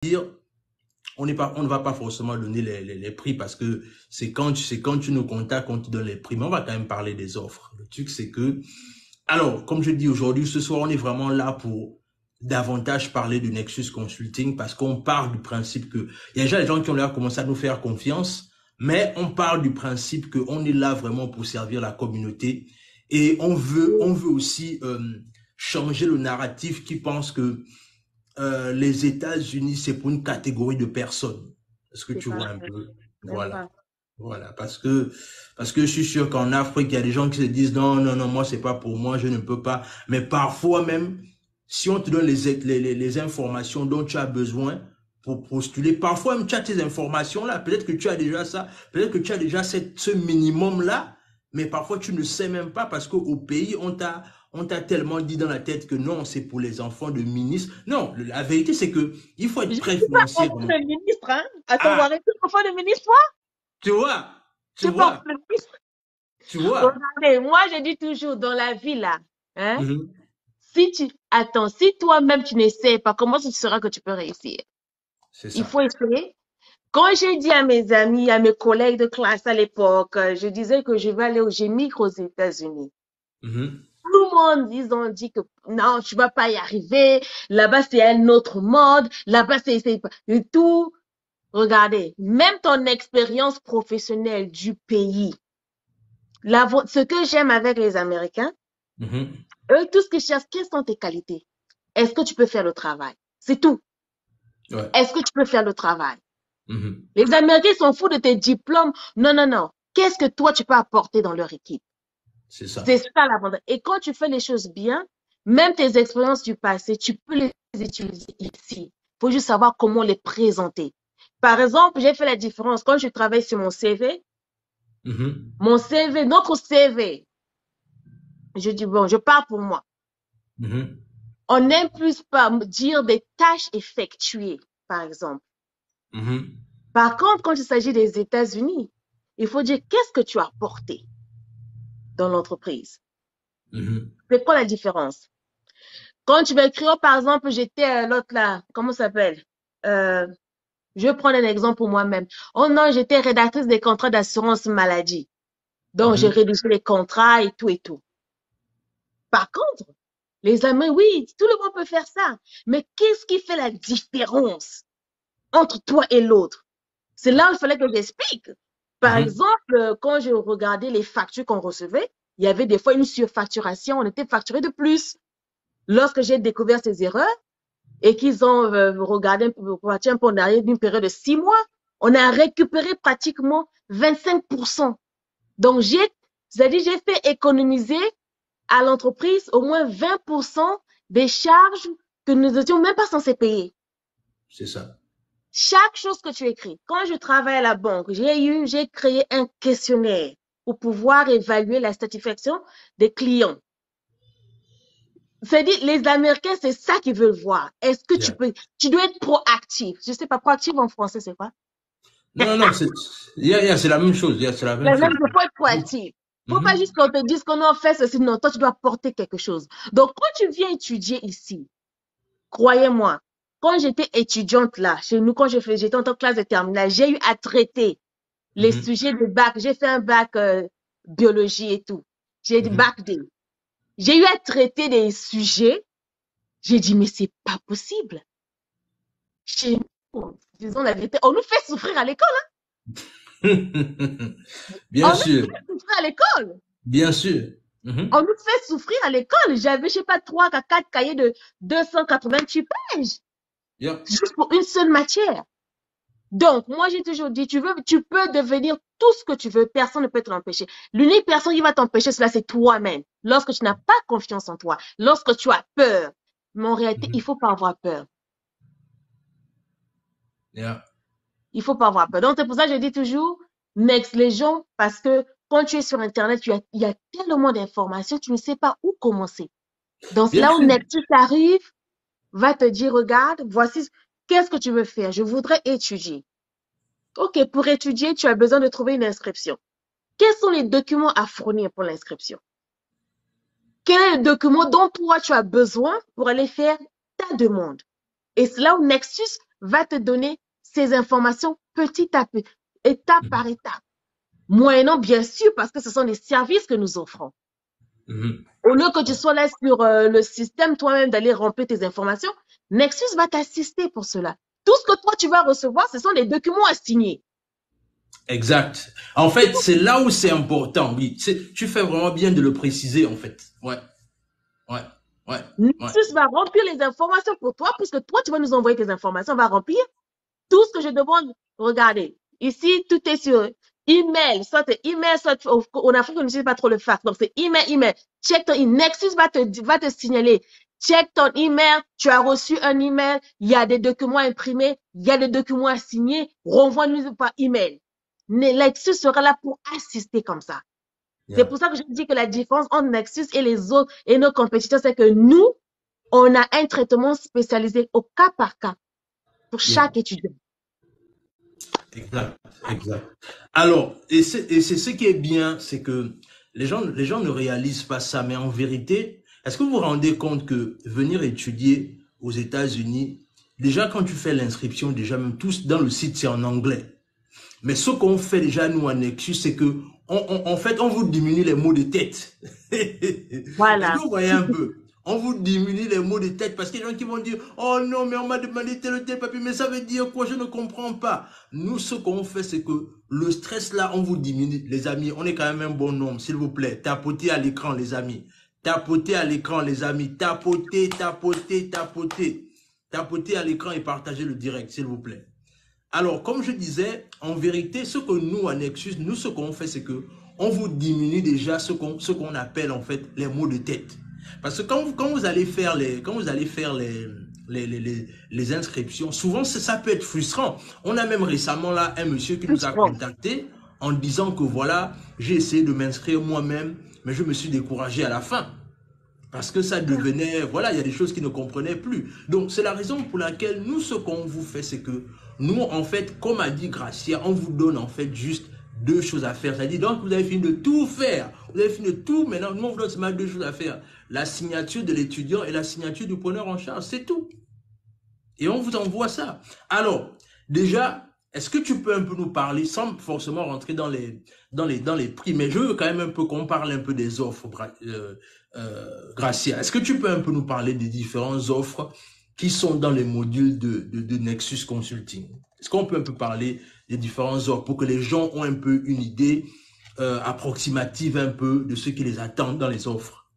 dire, on ne va pas forcément donner les prix parce que c'est quand tu nous contactes qu'on te donne les prix, mais on va quand même parler des offres. Le truc, c'est que, alors, comme je dis aujourd'hui, ce soir, on est vraiment là pour davantage parler du Nexus Consulting parce qu'on part du principe que, il y a déjà des gens qui ont l'air commencé à nous faire confiance, mais on parle du principe qu'on est là vraiment pour servir la communauté et on veut aussi changer le narratif qui pense que les États-Unis, c'est pour une catégorie de personnes. Est-ce que C'est tu pas vois un vrai. peu? Même Voilà. pas. Voilà. Parce que je suis sûr qu'en Afrique, il y a des gens qui se disent non, non, non, moi, c'est pas pour moi, je ne peux pas. Mais parfois même, si on te donne les informations dont tu as besoin pour postuler, parfois même tu as ces informations-là. Peut-être que tu as déjà ça, peut-être que tu as déjà ce minimum-là, mais parfois tu ne sais même pas parce qu'au pays, on t'a tellement dit dans la tête que non, c'est pour les enfants de ministres. Non, la vérité, c'est que il faut Je être ne prêt suis pas enfant financièrement. de ministre, hein. Attends, on va Ah, arrêter enfant de ministre, tu vois, je tu suis pas enfant vois, de ministre. tu vois. Regardez, moi, je dis toujours dans la vie, là, hein, Mhm. attends, si toi-même tu n'essayes pas, comment tu sauras que tu peux réussir? C'est Il ça. faut essayer. Quand j'ai dit à mes amis, à mes collègues de classe à l'époque, je disais que je vais aller j'émigre aux États-Unis. Mhm. Tout le monde, ils ont dit que non, tu vas pas y arriver. Là-bas, c'est un autre mode. Là-bas, c'est et tout. Regardez, même ton expérience professionnelle du pays. Ce que j'aime avec les Américains, Mhm. eux, tout ce qu'ils cherchent, quelles sont tes qualités? Est-ce que tu peux faire le travail? C'est tout. Ouais. Est-ce que tu peux faire le travail? Mhm. Les Américains s'en foutent de tes diplômes. Non, non, non. Qu'est-ce que toi, tu peux apporter dans leur équipe? C'est C'est ça. ça l'avantage. Et quand tu fais les choses bien, même tes expériences du passé, tu peux les utiliser ici. Il faut juste savoir comment les présenter. Par exemple, j'ai fait la différence quand je travaille sur Mhm. mon CV, notre CV. Je dis, bon, je parle pour moi. Mhm. On n'aime plus pas dire des tâches effectuées, par exemple. Mhm. Par contre, quand il s'agit des États-Unis, il faut dire qu'est-ce que tu as apporté dans l'entreprise. Mhm. C'est quoi la différence? Quand tu vas écrire, par exemple, j'étais l'autre là, comment ça s'appelle? Euh, je vais prendre un exemple pour moi-même. Oh non, j'étais rédactrice des contrats d'assurance maladie. Donc, j'ai Mhm. rédigé les contrats et tout et tout. Par contre, les Américains, oui, tout le monde peut faire ça. Mais qu'est-ce qui fait la différence entre toi et l'autre? C'est là où il fallait que j'explique. Par Mhm. exemple, quand je regardais les factures qu'on recevait, il y avait des fois une surfacturation, on était facturé de plus. Lorsque j'ai découvert ces erreurs et qu'ils ont regardé un peu, on arrive d'une période de 6 mois, on a récupéré pratiquement 25%. Donc, c'est-à-dire, j'ai fait économiser à l'entreprise au moins 20% des charges que nous n'étions même pas censés payer. C'est ça. Chaque chose que tu écris, quand je travaille à la banque, j'ai créé un questionnaire pour pouvoir évaluer la satisfaction des clients. C'est-à-dire, les Américains, c'est ça qu'ils veulent voir. Est-ce que Yeah. tu dois être proactif. Je sais pas, proactif en français, c'est quoi? Non, non, c'est la même chose. C'est la même Mais même, chose. il faut être proactif. Faut pas juste Mhm. qu'on te dise qu'on a fait ceci. Non, toi, tu dois porter quelque chose. Donc, quand tu viens étudier ici, croyez-moi, quand j'étais étudiante là, chez nous, j'étais en classe de terminale, j'ai eu à traiter les Mhm. sujets de bac. J'ai fait un bac biologie et tout. J'ai dit Mhm. bac D. J'ai eu à traiter des sujets. J'ai dit, mais c'est pas possible. Chez nous, disons la vérité, on nous fait souffrir à l'école. Bien On nous sûr. fait souffrir à l'école. Bien sûr. On Mhm. nous fait souffrir à l'école. J'avais, je sais pas, 3 à 4 cahiers de 288 pages. Yeah. Juste pour une seule matière. Donc, moi, j'ai toujours dit, tu peux devenir tout ce que tu veux. Personne ne peut te l'empêcher. L'unique personne qui va t'empêcher cela, c'est toi-même. Lorsque tu n'as pas confiance en toi, lorsque tu as peur. Mais en réalité, il Mhm. faut pas avoir peur. Yeah. Il faut pas avoir peur. Donc, c'est pour ça que je dis toujours, next les gens, parce que quand tu es sur Internet, il y a tellement d'informations, tu ne sais pas où commencer. Donc, c'est Bien là où sûr. Nexus arrive, va te dire, regarde, voici, qu'est-ce que tu veux faire? Je voudrais étudier. OK, pour étudier, tu as besoin de trouver une inscription. Quels sont les documents à fournir pour l'inscription? Quel est le document dont toi tu as besoin pour aller faire ta demande? Et c'est là où Nexus va te donner ces informations petit à petit, étape par étape. Moyennant, bien sûr, parce que ce sont des services que nous offrons. Au lieu que tu sois là sur le système toi-même d'aller remplir tes informations, Nexus va t'assister pour cela. Tout ce que toi, tu vas recevoir, ce sont des documents à signer. Exact. En fait, c'est là où c'est important, oui. Tu fais vraiment bien de le préciser, en fait. Ouais, ouais, ouais, ouais. Nexus va remplir les informations pour toi, puisque toi, tu vas nous envoyer tes informations, on va remplir tout ce que je demande. Regardez, ici, tout est sur email, soit email, soit en Afrique, on n'utilise pas trop le fax. Donc, c'est email. Check ton email. Nexus va te signaler. Check ton email. Tu as reçu un email. Il y a des documents imprimés. Il y a des documents à signer. Renvoie-nous par email. Nexus sera là pour assister comme ça. Yeah. C'est pour ça que je dis que la différence entre Nexus et les autres et nos compétiteurs, c'est que nous, on a un traitement spécialisé au cas par cas pour chaque étudiant. Exact, exact. Alors, et c'est ce qui est bien, c'est que les gens ne réalisent pas ça, mais en vérité, est-ce que vous vous rendez compte que venir étudier aux États-Unis, déjà quand tu fais l'inscription, déjà même tous dans le site, c'est en anglais. Mais ce qu'on fait déjà nous en Nexus, c'est que en fait, on vous diminue les mots de tête. Voilà. Est-ce que vous voyez un peu? On vous diminue les mots de tête parce qu'il y a des gens qui vont dire « Oh non, mais on m'a demandé tel ou tel papier, mais ça veut dire quoi? Je ne comprends pas. » Nous, ce qu'on fait, c'est que le stress là, on vous diminue. Les amis, on est quand même un bon nombre, s'il vous plaît. Tapotez à l'écran, les amis. Tapotez à l'écran, les amis. Tapotez, tapotez, tapotez. Tapotez à l'écran et partagez le direct, s'il vous plaît. Alors, comme je disais, en vérité, ce que nous, à Nexus, nous, ce qu'on fait, c'est que on vous diminue déjà ce qu'on appelle, en fait, les mots de tête. Parce que quand vous allez faire les inscriptions, souvent, ça peut être frustrant. On a même récemment, là, un monsieur qui nous a contacté en disant que, voilà, j'ai essayé de m'inscrire moi-même, mais je me suis découragé à la fin. Parce que ça devenait, voilà, il y a des choses qu'il ne comprenait plus. Donc, c'est la raison pour laquelle nous, ce qu'on vous fait, c'est que nous, en fait, comme a dit Gracia, on vous donne en fait juste deux choses à faire. C'est-à-dire, donc, vous avez fini de tout faire. Vous avez fini de tout. Maintenant, nous, on vous donne seulement deux choses à faire. La signature de l'étudiant et la signature du preneur en charge. C'est tout. Et on vous envoie ça. Alors, déjà, est-ce que tu peux un peu nous parler, sans forcément rentrer dans les prix, mais je veux quand même un peu qu'on parle un peu des offres, Gracia. Est-ce que tu peux un peu nous parler des différentes offres qui sont dans les modules de Nexus Consulting? Est-ce qu'on peut un peu parler des différentes offres pour que les gens ont un peu une idée approximative un peu de ce qui les attend dans les offres?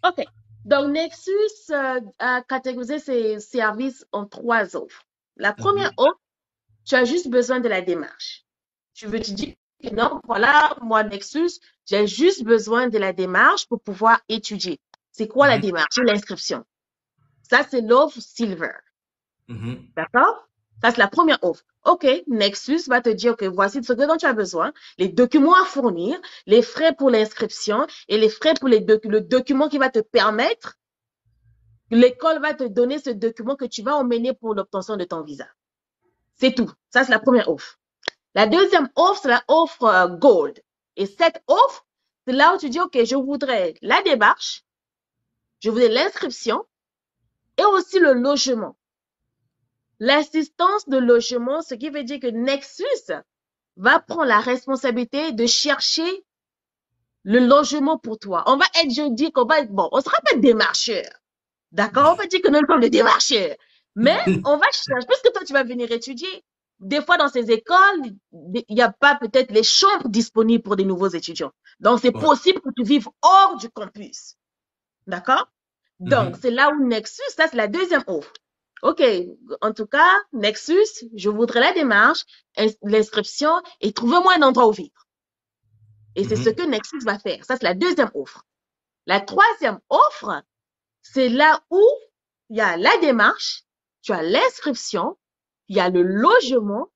OK. Donc, Nexus a catégorisé ses services en 3 offres. La première offre, tu as juste besoin de la démarche. Tu veux te dire que non, voilà, moi, Nexus, j'ai juste besoin de la démarche pour pouvoir étudier. C'est quoi la démarche? L'inscription. Ça, c'est l'offre Silver. D'accord? Ça, c'est la première offre. OK, Nexus va te dire que voici ce dont tu as besoin, les documents à fournir, les frais pour l'inscription et les frais pour le document qui va te permettre, l'école va te donner ce document que tu vas emmener pour l'obtention de ton visa. C'est tout. Ça, c'est la première offre. La deuxième offre, c'est la offre Gold. Et cette offre, c'est là où tu dis, OK, je voudrais la démarche, je voudrais l'inscription et aussi le logement. L'assistance de logement, ce qui veut dire que Nexus va prendre la responsabilité de chercher le logement pour toi. On va être, je dis qu'on va être, bon, on sera pas démarcheur. D'accord? On va dire que nous sommes des démarcheurs. Mais on va chercher, puisque toi, tu vas venir étudier. Des fois, dans ces écoles, il n'y a pas peut-être les chambres disponibles pour des nouveaux étudiants. Donc, c'est possible que tu vives hors du campus. D'accord? Donc, c'est là où Nexus, ça, c'est la deuxième offre. OK, en tout cas, Nexus, je voudrais la démarche, l'inscription et trouvez-moi un endroit où vivre. Et c'est ce que Nexus va faire. Ça, c'est la deuxième offre. La troisième offre, c'est là où il y a la démarche, tu as l'inscription, il y a le logement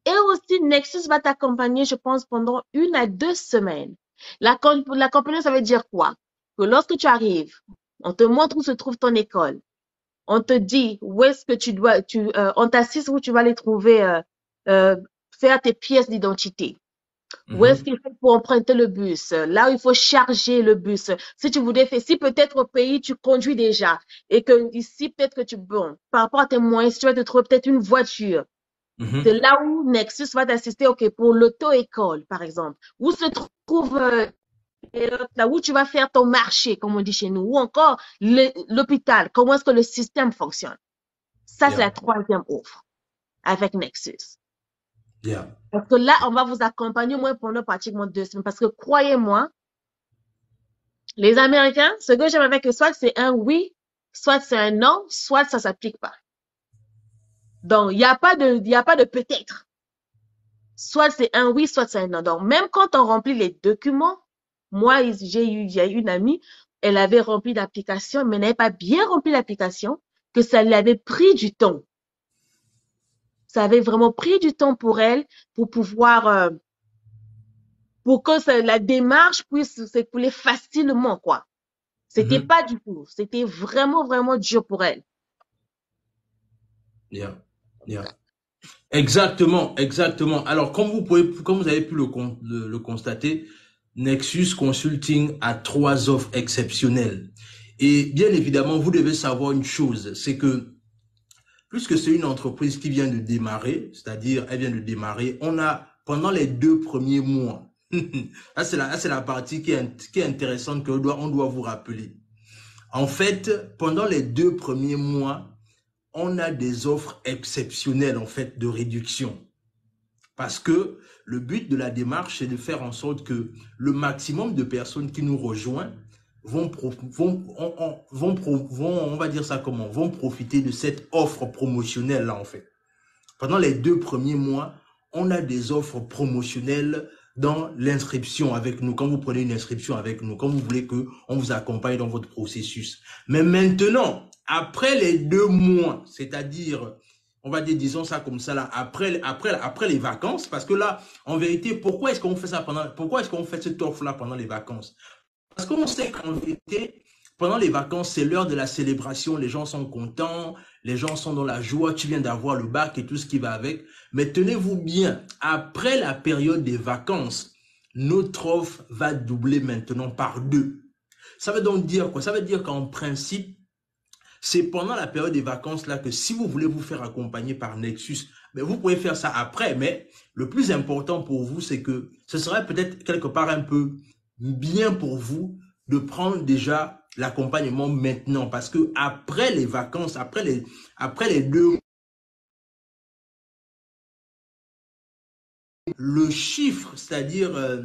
et aussi Nexus va t'accompagner, je pense, pendant 1 à 2 semaines. L'accompagnement, ça veut dire quoi? Que lorsque tu arrives, on te montre où se trouve ton école. On te dit où est-ce que tu dois, on t'assiste où tu vas aller trouver, faire tes pièces d'identité. Où est-ce Mhm. qu'il faut pour emprunter le bus? Là où il faut charger le bus. Si tu voudrais faire, si peut-être au pays tu conduis déjà et que ici peut-être que bon, par rapport à tes moyens, si tu vas te trouver peut-être une voiture. C'est Mhm. là où Nexus va t'assister, ok, pour l'auto-école, par exemple. Où se trouve là où tu vas faire ton marché, comme on dit chez nous, ou encore l'hôpital. Comment est-ce que le système fonctionne? Ça, c'est Yeah. la troisième offre avec Nexus. Yeah. Parce que là, on va vous accompagner au moins pendant pratiquement 2 semaines. Parce que croyez-moi, les Américains, ce que j'aime avec eux, soit c'est un oui, soit c'est un non, soit ça s'applique pas. Donc, il y a pas de peut-être. Soit c'est un oui, soit c'est un non. Donc, même quand on remplit les documents, moi, j'ai eu une amie, elle avait rempli l'application, mais n'avait pas bien rempli l'application, que ça lui avait pris du temps. Ça avait vraiment pris du temps pour elle, pour pouvoir, pour que la démarche puisse s'écouler facilement, quoi. C'était Mhm. pas du tout. C'était vraiment, vraiment dur pour elle. Yeah. Yeah. Exactement, exactement. Alors, comme vous avez pu le constater, Nexus Consulting a 3 offres exceptionnelles. Et bien évidemment, vous devez savoir une chose, c'est que puisque c'est une entreprise qui vient de démarrer, c'est-à-dire elle vient de démarrer, on a pendant les 2 premiers mois, c'est la partie qui est intéressante on doit vous rappeler. En fait, pendant les 2 premiers mois, on a des offres exceptionnelles en fait de réduction. Parce que le but de la démarche, c'est de faire en sorte que le maximum de personnes qui nous rejoignent on va dire ça comment, vont profiter de cette offre promotionnelle là en fait. Pendant les 2 premiers mois, on a des offres promotionnelles dans l'inscription avec nous. Quand vous prenez une inscription avec nous, quand vous voulez qu'on vous accompagne dans votre processus. Mais maintenant, après les 2 mois, c'est-à-dire, on va dire, disons ça comme ça, là, après les vacances, parce que là, en vérité, pourquoi est-ce qu'on fait ça pourquoi est-ce qu'on fait cette offre-là pendant les vacances? Parce qu'on sait qu'en vérité, pendant les vacances, c'est l'heure de la célébration, les gens sont contents, les gens sont dans la joie, tu viens d'avoir le bac et tout ce qui va avec. Mais tenez-vous bien, après la période des vacances, notre offre va doubler maintenant par 2. Ça veut donc dire quoi? Ça veut dire qu'en principe, c'est pendant la période des vacances là que si vous voulez vous faire accompagner par Nexus, mais vous pouvez faire ça après. Mais le plus important pour vous, c'est que ce serait peut-être quelque part un peu bien pour vous de prendre déjà l'accompagnement maintenant. Parce que après les vacances, après les 2, le chiffre, c'est-à-dire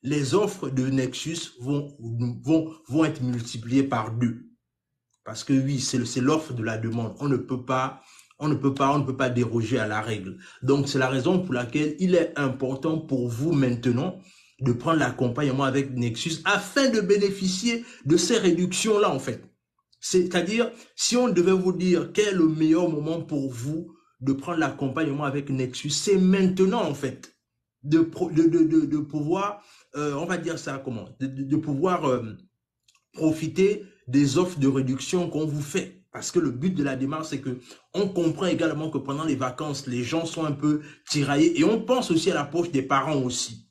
les offres de Nexus vont être multipliées par 2. Parce que oui, c'est l'offre de la demande. On ne peut pas déroger à la règle. Donc, c'est la raison pour laquelle il est important pour vous maintenant de prendre l'accompagnement avec Nexus afin de bénéficier de ces réductions-là, en fait. C'est-à-dire, si on devait vous dire quel est le meilleur moment pour vous de prendre l'accompagnement avec Nexus, c'est maintenant, en fait, de pouvoir, on va dire ça comment, de pouvoir profiter des offres de réduction qu'on vous fait. Parce que le but de la démarche, c'est que on comprend également que pendant les vacances, les gens sont un peu tiraillés et on pense aussi à la poche des parents aussi.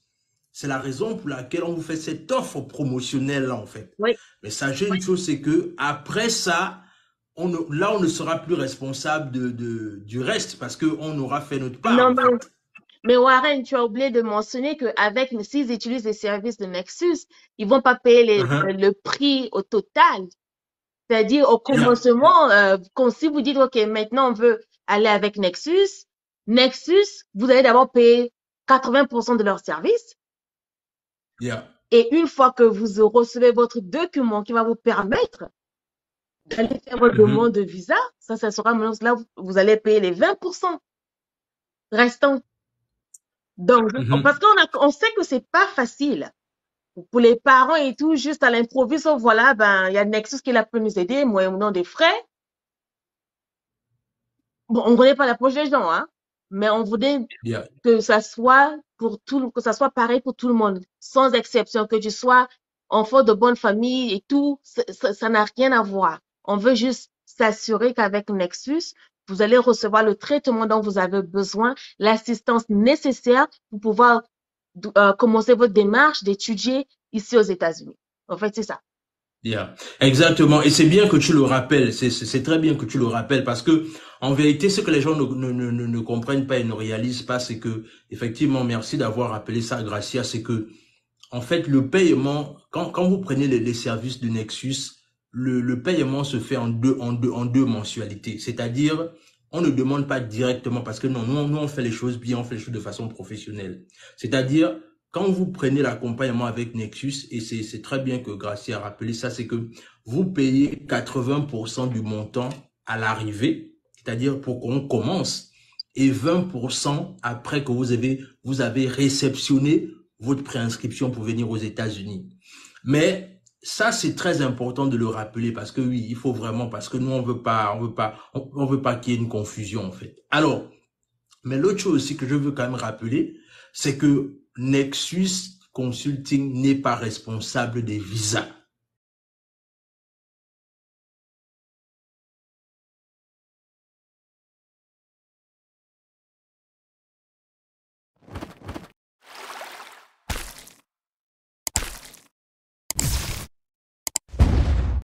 C'est la raison pour laquelle on vous fait cette offre promotionnelle là, en fait. Oui. Mais sachez une chose, c'est que après ça, là, on ne sera plus responsable du reste parce qu'on aura fait notre part, Non, en fait. mais Warren, tu as oublié de mentionner qu'avec, s'ils utilisent les services de Nexus, ils vont pas payer Uh -huh. le prix au total. C'est-à-dire, au Yeah. commencement, si vous dites, OK, maintenant on veut aller avec Nexus, vous allez d'abord payer 80% de leurs services. Yeah. Et une fois que vous recevez votre document qui va vous permettre d'aller faire votre Mm -hmm. demande de visa, ça sera maintenant là, vous allez payer les 20% restants. Donc, Mm -hmm. parce on sait que c'est pas facile pour les parents et tout, juste à l'improviste, voilà, ben, il y a Nexus qui est là pour nous aider, moi, au nom des frais. Bon, on ne connaît pas la poche des gens, hein, mais on voudrait Yeah. que ça soit que ça soit pareil pour tout le monde, sans exception, que tu sois enfant de bonne famille et tout, ça n'a rien à voir. On veut juste s'assurer qu'avec Nexus, vous allez recevoir le traitement dont vous avez besoin, l'assistance nécessaire pour pouvoir commencer votre démarche d'étudier ici aux États-Unis. En fait, c'est ça. Yeah. Exactement. Et c'est bien que tu le rappelles. C'est très bien que tu le rappelles parce que, en vérité, ce que les gens ne comprennent pas et ne réalisent pas, c'est que, effectivement, merci d'avoir rappelé ça, Gracia, c'est que, en fait, le paiement, quand vous prenez les services de Nexus, le paiement se fait en deux mensualités. C'est-à-dire, on ne demande pas directement parce que non, nous, on fait les choses bien, on fait les choses de façon professionnelle. C'est-à-dire, quand vous prenez l'accompagnement avec Nexus, et c'est très bien que Gracia a rappelé ça, c'est que vous payez 80% du montant à l'arrivée, c'est-à-dire pour qu'on commence, et 20% après que vous avez réceptionné votre préinscription pour venir aux États-Unis. Mais ça, c'est très important de le rappeler parce que oui, il faut vraiment, parce que nous, on veut pas qu'il y ait une confusion, en fait. Alors, mais l'autre chose aussi que je veux quand même rappeler, c'est que Nexus Consulting n'est pas responsable des visas.